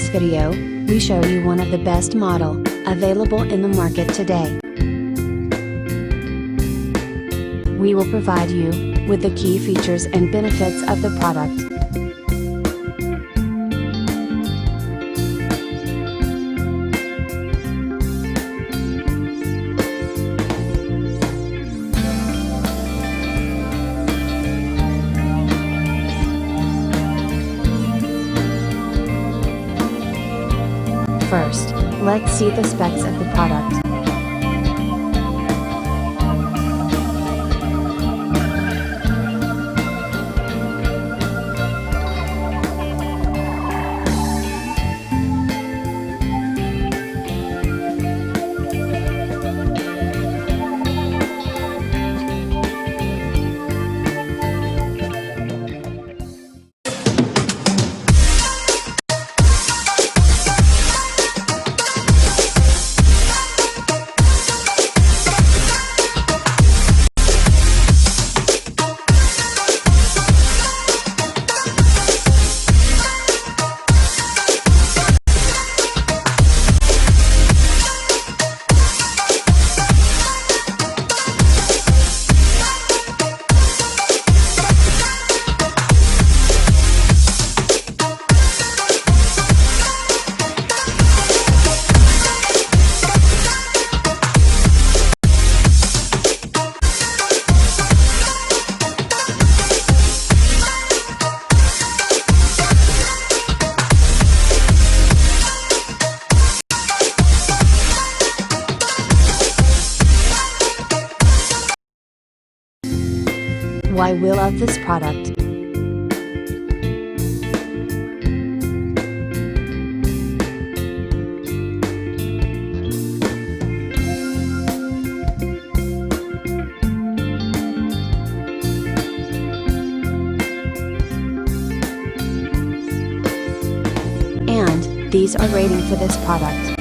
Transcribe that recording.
this video, we show you one of the best model, available in the market today. We will provide you, with the key features and benefits of the product. First, let's see the specs of the product. Why we love this product. And these are rating for this product.